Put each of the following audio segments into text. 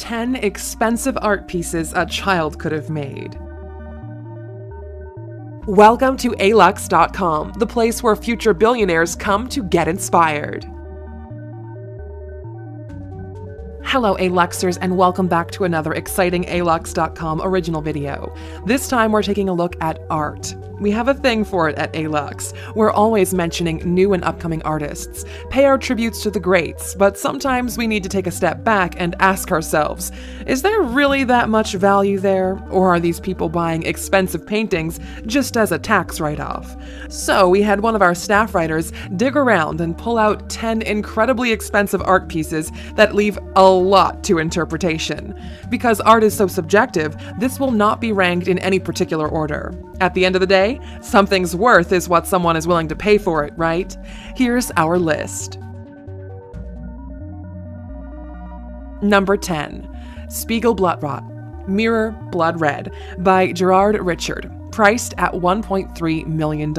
10 expensive art pieces a child could have made. Welcome to alux.com, the place where future billionaires come to get inspired. Hello Aluxers, and welcome back to another exciting alux.com original video. This time we're taking a look at art. We have a thing for it at Alux. We're always mentioning new and upcoming artists, pay our tributes to the greats, but sometimes we need to take a step back and ask ourselves, is there really that much value there? Or are these people buying expensive paintings just as a tax write-off? So we had one of our staff writers dig around and pull out 10 incredibly expensive art pieces that leave a lot to interpretation. Because art is so subjective, this will not be ranked in any particular order. At the end of the day, something's worth is what someone is willing to pay for it, right? Here's our list. Number 10. Spiegel Blattrot, Mirror Blood Red by Gerard Richard, priced at $1.3 million.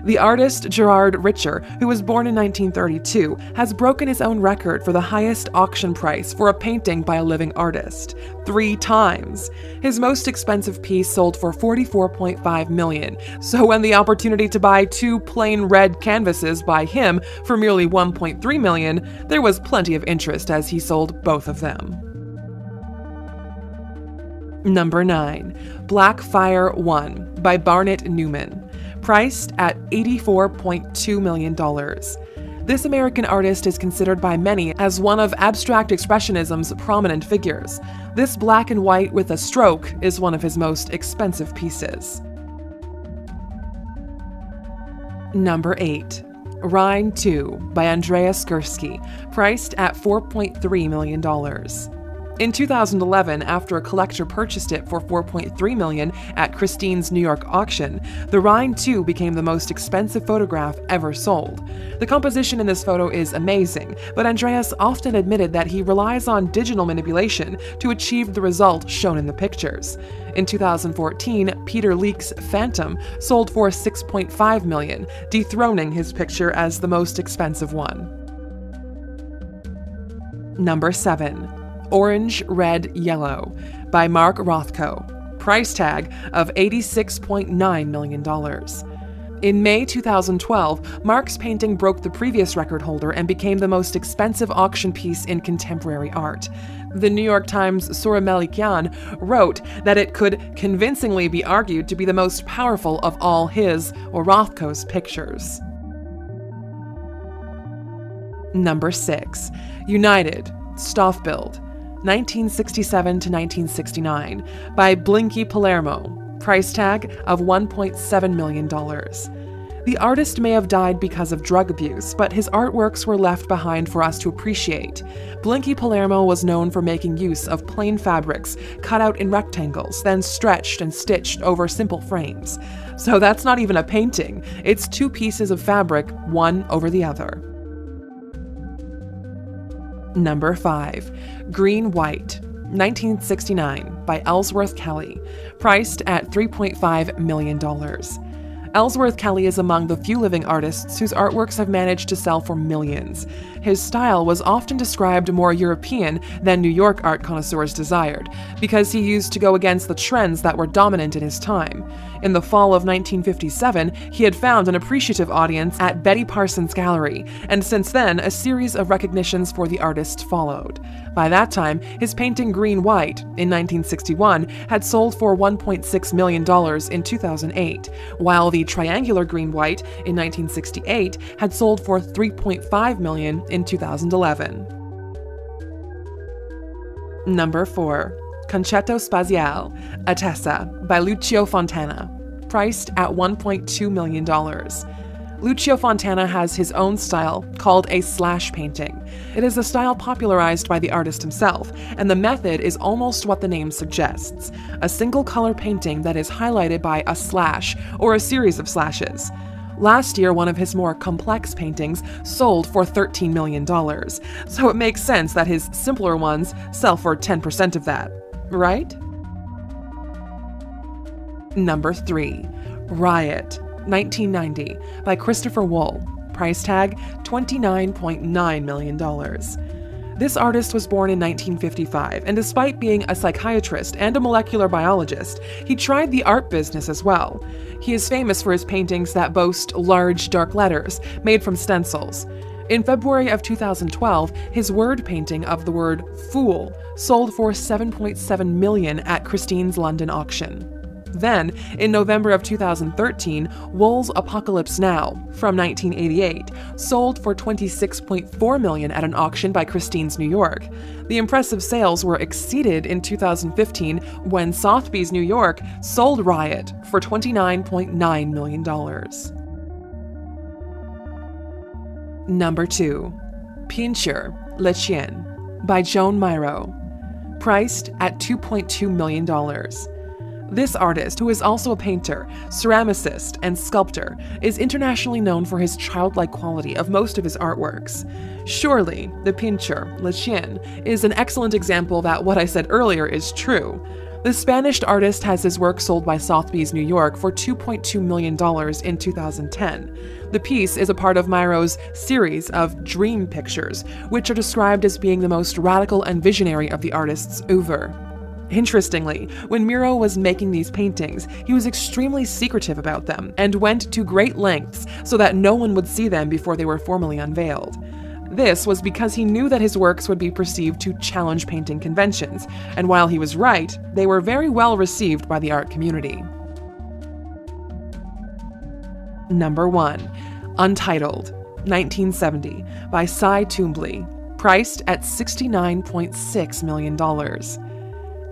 The artist Gerard Richard, who was born in 1932, has broken his own record for the highest auction price for a painting by a living artist, 3 times. His most expensive piece sold for $44.5 million, so when the opportunity to buy 2 plain red canvases by him for merely $1.3 million, there was plenty of interest as he sold both of them. Number 9. Blackfire 1 by Barnett Newman, priced at $84.2 million. This American artist is considered by many as one of abstract expressionism's prominent figures. This black and white with a stroke is one of his most expensive pieces. Number 8. Rhine 2 by Andreas Gursky, priced at $4.3 million. In 2011, after a collector purchased it for $4.3 million at Christie's New York auction, the Rhine 2 became the most expensive photograph ever sold. The composition in this photo is amazing, but Andreas often admitted that he relies on digital manipulation to achieve the result shown in the pictures. In 2014, Peter Leek's Phantom sold for $6.5 million, dethroning his picture as the most expensive one. Number 7. Orange, Red, Yellow by Mark Rothko, price tag of $86.9 million. In May 2012, Mark's painting broke the previous record holder and became the most expensive auction piece in contemporary art. The New York Times' Sura Melikian wrote that it could convincingly be argued to be the most powerful of all his, or Rothko's, pictures. Number 6. United, Stoffbild, 1967 to 1969 by Blinky Palermo, price tag of $1.7 million. The artist may have died because of drug abuse, but his artworks were left behind for us to appreciate. Blinky Palermo was known for making use of plain fabrics cut out in rectangles, then stretched and stitched over simple frames. So that's not even a painting, it's 2 pieces of fabric, one over the other. Number 5. Green White, 1969 by Ellsworth Kelly, priced at $3.5 million. Ellsworth Kelly is among the few living artists whose artworks have managed to sell for millions. His style was often described more European than New York art connoisseurs desired, because he used to go against the trends that were dominant in his time. In the fall of 1957, he had found an appreciative audience at Betty Parsons Gallery, and since then, a series of recognitions for the artist followed. By that time, his painting Green White, in 1961, had sold for $1.6 million in 2008, while the triangular Green White, in 1968, had sold for $3.5 million in 2011. Number 4. Concetto Spaziale, Attesa by Lucio Fontana, priced at $1.2 million. Lucio Fontana has his own style, called a slash painting. It is a style popularized by the artist himself, and the method is almost what the name suggests, a single color painting that is highlighted by a slash or a series of slashes. Last year, one of his more complex paintings sold for $13 million, so it makes sense that his simpler ones sell for 10% of that, right? Number 3. Riot, 1990 by Christopher Wool, price tag $29.9 million. This artist was born in 1955, and despite being a psychiatrist and a molecular biologist, he tried the art business as well. He is famous for his paintings that boast large, dark letters made from stencils. In February of 2012, his word painting of the word fool sold for $7.7 million at Christie's London auction. Then, in November of 2013, Wool's Apocalypse Now, from 1988, sold for $26.4 million at an auction by Christie's New York. The impressive sales were exceeded in 2015 when Sotheby's New York sold Riot for $29.9 million. Number 2. Peinture, Le Chien, by Joan Miro, priced at $2.2 million. This artist, who is also a painter, ceramicist, and sculptor, is internationally known for his childlike quality of most of his artworks. Surely, the peinture, Le Chien, is an excellent example that what I said earlier is true. The Spanish artist has his work sold by Sotheby's New York for $2.2 million in 2010. The piece is a part of Miro's series of dream pictures, which are described as being the most radical and visionary of the artist's oeuvre. Interestingly, when Miro was making these paintings, he was extremely secretive about them and went to great lengths so that no one would see them before they were formally unveiled. This was because he knew that his works would be perceived to challenge painting conventions, and while he was right, they were very well received by the art community. Number 1. Untitled, 1970, by Cy Twombly, priced at $69.6 million.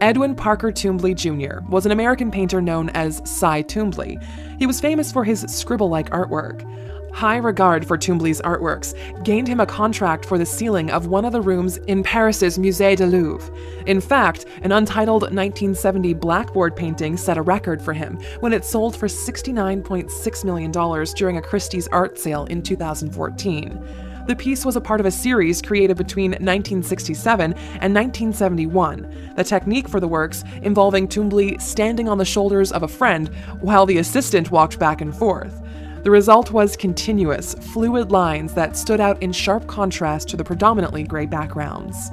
Edwin Parker Twombly Jr. was an American painter known as Cy Twombly. He was famous for his scribble-like artwork. High regard for Twombly's artworks gained him a contract for the ceiling of one of the rooms in Paris's Musée du Louvre. In fact, an untitled 1970 blackboard painting set a record for him when it sold for $69.6 million during a Christie's art sale in 2014. The piece was a part of a series created between 1967 and 1971, the technique for the works involving Twombly standing on the shoulders of a friend while the assistant walked back and forth. The result was continuous, fluid lines that stood out in sharp contrast to the predominantly gray backgrounds.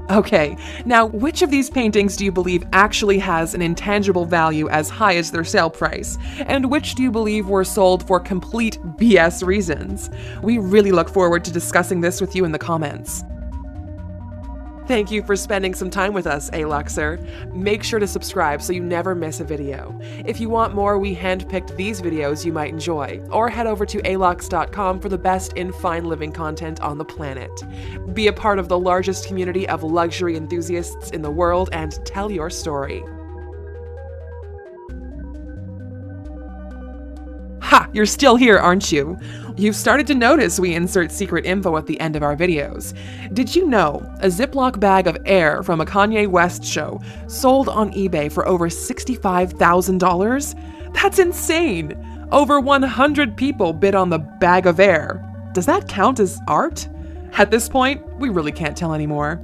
Okay, now which of these paintings do you believe actually has an intangible value as high as their sale price? And which do you believe were sold for complete BS reasons? We really look forward to discussing this with you in the comments. Thank you for spending some time with us, A-Luxer. Make sure to subscribe so you never miss a video. If you want more, we handpicked these videos you might enjoy, or head over to alux.com for the best in fine living content on the planet. Be a part of the largest community of luxury enthusiasts in the world and tell your story. Ha! You're still here, aren't you? You've started to notice we insert secret info at the end of our videos. Did you know a Ziploc bag of air from a Kanye West show sold on eBay for over $65,000? That's insane! Over 100 people bid on the bag of air. Does that count as art? At this point, we really can't tell anymore.